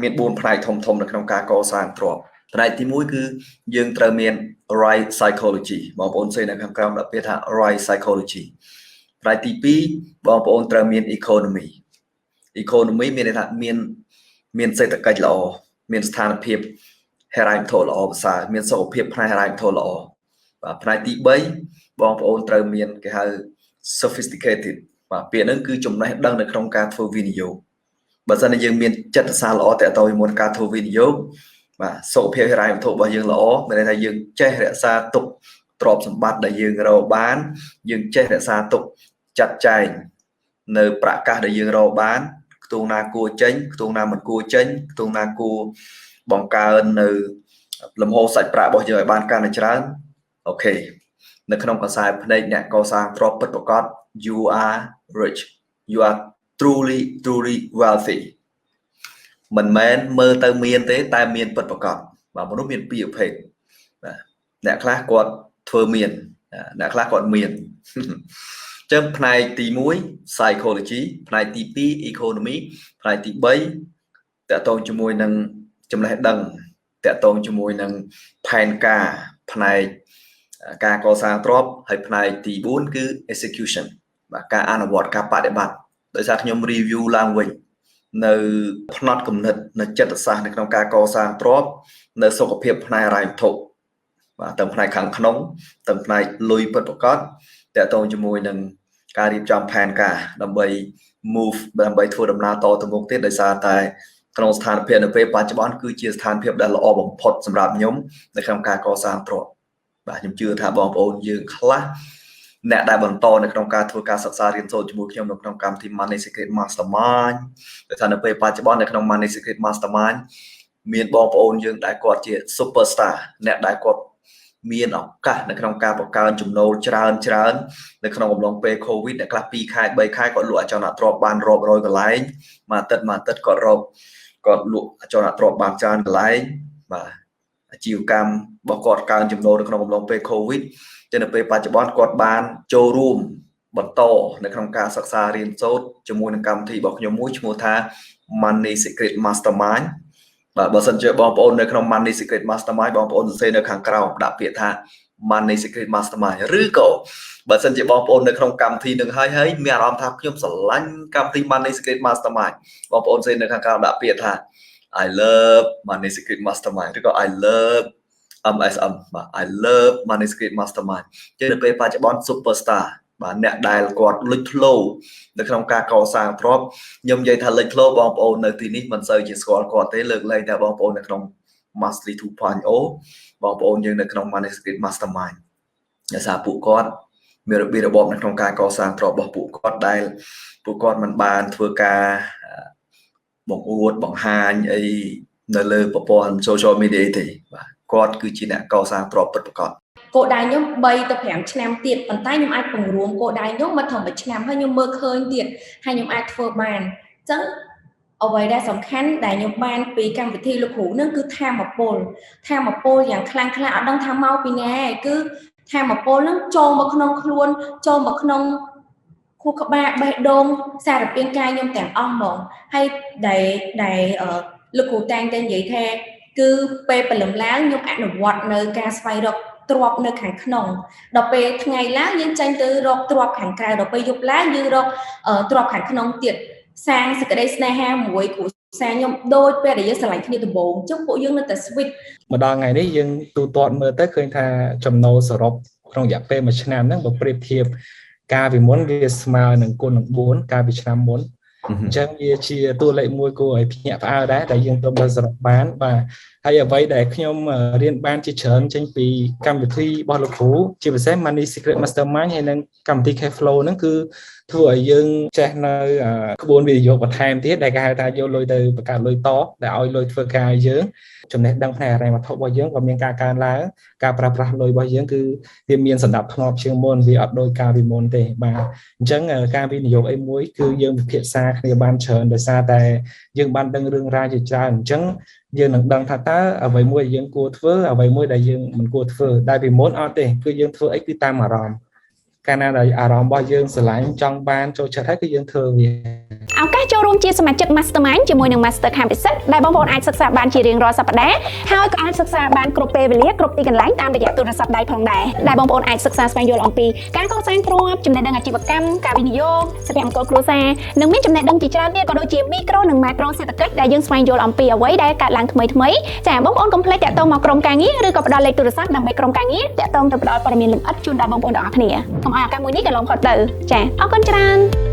មាន4ផ្នែកធំៗនៅក្នុងការកសាងទ្រព្យផ្នែកទី1គឺយើងត្រូវមាន right psychology បងប្អូនស្អីនៅខាងក្រោមដាក់ពាក្យថា right psychology ផ្នែកទី2បងប្អូនត្រូវមាន economy មានន័យថាមានសេដ្ឋកិច្ចល្អមានស្ថានភាពហិរញ្ញវត្ថុល្អប្រសើរមានសុខភាពផ្នែកហិរញ្ញវត្ថុល្អបាទផ្នែកទី3បងប្អូនត្រូវមានគេហៅ sophisticated បាទពាក្យហ្នឹងគឺចំណេះដឹងនៅក្នុងការធ្វើវិនិយោគបើសិនជាយើងមានចិត្តសាស្ត្រល្អតើតើមុនការធ្វើវិនិយោគបាទសុខភាពហិរញ្ញវត្ថុរបស់យើងល្អមានន័យថាយើងចេះរក្សាទុកទ្រព្យសម្បត្តិដែលយើងរកបានយើងចេះរក្សាទុកចាត់ចែងនៅប្រាក់កាសដែលយើងរកបានខ្ទង់ណាគួរចេញខ្ទង់ណាមិនគួរចេញខ្ទង់ណាគួរបង្កើននៅលំហូរសាច់ប្រាក់របស់យើងឲ្យបានកាន់តែច្រើនអូខេនៅក្នុងខ្សែភ្នែកអ្នកកសាងទ្រព្យពិតប្រាកដ you are rich you are truly wealthy មិនមែនមើលទៅមានទេតែមានពិតប្រាកដបាទមនុស្សមានពីរប្រភេទបាទអ្នកខ្លះគាត់ធ្វើមានអ្នកខ្លះគាត់មានចឹងផ្នែកទី1 psychology ផ្នែកទី2 economy ផ្នែកទី3តកតងជាមួយនឹងចំណេះដឹងតកតងជាមួយនឹងផែនការផ្នែកការកសាងទ្រព្យហើយផ្នែកទី4គឺ execution បាទការអនុវត្តការបដិបត្តិដោយសារខ្ញុំ review ឡើងវិញនៅផ្នត់គំនិតនៅចិត្តសាស្ត្រនៅក្នុងការកសាងទ្រព្យនៅសុខភាពផ្នែកហិរញ្ញវត្ថុបាទទាំងផ្នែកខាងក្នុងទាំងផ្នែកលុយពិតប្រាកដតកតងជាមួយនឹងការរៀបចំផែនការដើម្បី move ដើម្បីធ្វើដំណើរតទៅមុខទៀតដោយសារតែក្នុងស្ថានភាពនៅពេលបច្ចុប្បន្នគឺជាស្ថានភាពដែលល្អបំផុតសម្រាប់ខ្ញុំនៅក្នុងការកសាងទ្រព្យបាទខ្ញុំជឿថាបងប្អូនយើងខ្លះអ្នកដែលបន្តនៅក្នុងការធ្វើការសិក្សារៀនសូត្រជាមួយខ្ញុំនៅក្នុងកម្មវិធី Money Secret Mastermind ដោយថានៅពេលបច្ចុប្បន្ននៅក្នុង Money Secret Mastermind មានបងប្អូនយើងដែលគាត់ជា superstar អ្នកដែលគាត់មានឱកាសនៅក្នុងការបង្កើនចំណូលច្រើននៅក្នុងអំឡុងពេល COVID អ្នកខ្លះ2ខែ3ខែគាត់លក់អចលនទ្រព្យបានរាប់រយកន្លែងមួយអាទិត្យគាត់លក់អចលនទ្រព្យបានច្រើនកន្លែងបាទអាជីវកម្មរបស់គាត់កើនចំណូលនៅក្នុងអំឡុងពេល COVID តែនៅពេលបច្ចុប្បន្នគាត់បានចូលរួមបន្តនៅក្នុងការសិក្សារៀនសូត្រជាមួយនឹងកម្មវិធីរបស់ខ្ញុំមួយឈ្មោះថា Money Secret Mastermind បាទបើសិនជាបងប្អូននៅក្នុង Money Secret Mastermind បងប្អូនសរសេរនៅខាងក្រោមដាក់ពាក្យថា Money Secret Mastermind ឬក៏បើសិនជាបងប្អូននៅក្នុងកម្មវិធីនឹងហើយមានអារម្មណ៍ថាខ្ញុំស្រឡាញ់កម្មវិធី Money Secret Mastermind បងប្អូនសរសេរនៅខាងក្រោមដាក់ពាក្យថា I love Money Secret Mastermind ឬក៏ I love MSM បាទ I love Money Secret Mastermind ជានៅពេលបច្ចុប្បន្ន superstar បាទអ្នកដែលគាត់លេចធ្លោនៅក្នុងការកសាងទ្រព្យខ្ញុំនិយាយថាលេចធ្លោបងប្អូននៅទីនេះមិនសូវជាស្គាល់គាត់ទេលើកលែងតែបងប្អូននៅក្នុង Mastery 2.0 បងប្អូនយើងនៅក្នុង Money Secret Mastermind ដោយសារពួកគាត់មានរបៀបរបបនៅក្នុងការកសាងទ្រព្យរបស់ពួកគាត់ដែលពួកគាត់មិនបានធ្វើការបង្អួតបង្ហាញអីនៅលើប្រព័ន្ធ social media ទេបាទគាត់គឺជាអ្នកកសាងទ្រព្យពិតប្រាកដគោលដៅខ្ញុំ3ទៅ5ឆ្នាំទៀតប៉ុន្តែខ្ញុំអាចបង្រួមគោលដៅខ្ញុំមកត្រឹម1ឆ្នាំហើយខ្ញុំមើលឃើញទៀតហើយខ្ញុំអាចធ្វើបានអញ្ចឹងអ្វីដែលសំខាន់ដែលខ្ញុំបានពីកម្មវិធីលោកគ្រូនឹងគឺធម៌ពលយ៉ាងខ្លាំងក្លាអត់ដឹងថាមកពីណាគឺធម៌ពលនឹងចូលមកក្នុងខ្លួនចូលមកក្នុងខួរក្បាលបេះដូងសារពាង្គកាយខ្ញុំទាំងអស់ហ្មងហើយដែលលោកគ្រូតែងតែនិយាយថាគឺពេលព្រលឹមឡើងខ្ញុំអនុវត្តនៅការស្វែងរកទ្រព្យនៅខាងក្នុងដល់ពេលថ្ងៃឡើងយើងចេញទៅរកទ្រព្យខាងក្រៅដល់ពេលយប់ឡើងយើងរកទ្រព្យខាងក្នុងទៀតសាងសេចក្តីស្នេហាមួយគ្រួសារខ្ញុំដូចពេលដែលយើងស្រឡាញ់គ្នាដំបូងអញ្ចឹងពួកយើងនៅតែ switch ម្ដងថ្ងៃនេះយើងទូទាត់មើលទៅឃើញថាចំណូលសរុបក្នុងរយៈពេល1ឆ្នាំហ្នឹងបើប្រៀបធៀបការពីមុនវាស្មើនឹងគុណនឹង4កាលពីឆ្នាំមុនអញ្ចឹងវាជាតួលេខមួយគួរឲ្យភ្ញាក់ផ្អើលដែរដែលយើងទើបដល់សរុបបានបាទហើយអ្វីដែលខ្ញុំរៀនបានជាច្រើនចេញពីកម្មវិធីរបស់លោកគ្រូជាពិសេស Money Secret Mastermind ហើយនិងកម្មវិធី Cash Flow ហ្នឹងគឺធ្វើឲ្យយើងចេះនៅក្បួនវិនិយោគបន្ថែមទៀតដែលគេហៅថាយកលុយទៅបង្កើតលុយតដែលឲ្យលុយធ្វើការឲ្យយើងចំណេះដឹងផ្នែកហិរញ្ញវត្ថុរបស់យើងក៏មានការកើនឡើងការប្រើប្រាស់លុយរបស់យើងគឺវាមានសណ្ដាប់ធ្នាប់ជាងមុនវាអត់ដូចកាលពីមុនទេបាទអញ្ចឹងការវិនិយោគអីមួយគឺយើងពិភាក្សាគ្នាបានច្រើនដោយសារតែយើងបានដឹងរឿងរ៉ាវជាច្រើនអញ្ចឹងយើងនឹងដឹងថាតើអ្វីមួយដែលយើងគួរធ្វើអ្វីមួយដែលយើងមិនគួរធ្វើដែលពីមុនអត់ទេគឺយើងធ្វើអីគឺតាមអារម្មណ៍ កាលណាដែលអារម្មណ៍របស់យើងស្រឡាញ់ចង់បានចូលចិត្តហើយគឺយើងធ្វើវា ឱកាសចូលរួមជាសមាជិក Mastermind ជាមួយនឹង Master ខាងពិសិដ្ឋដែលបងប្អូនអាចសិក្សាបានជារៀងរាល់សប្តាហ៍ហើយក៏អាចសិក្សាបានគ្រប់ពេលវេលាគ្រប់ទីកន្លែងតាមរយៈទូរស័ព្ទដៃផងដែរដែលបងប្អូនអាចសិក្សាស្វែងយល់អំពីការកសាងទ្រព្យចំណេះដឹងអាជីវកម្មការវិនិយោគសកម្មភាពគ្រួសារនិងមានចំណេះដឹងជាច្រើនទៀតក៏ដូចជាមីក្រូនិងម៉ាក្រូសេដ្ឋកិច្ចដែលយើងស្វែងយល់អំពីអ្វីដែលកើតឡើងថ្មីៗចាបងប្អូនកុំភ្លេចតាក់ទងមកក្រុមការងារឬក៏ផ្ដល់លេខទូរស័ព្ទដើម្បីក្រុមការងារតាក់ទងទៅផ្ដល់ព័ត៌មានលម្អិតជូនដល់បងប្អូនទាំងអស់គ្នាកុំឲ្យឱកាសមួយនេះកន្លងផុតទៅចាអរគុណច្រើន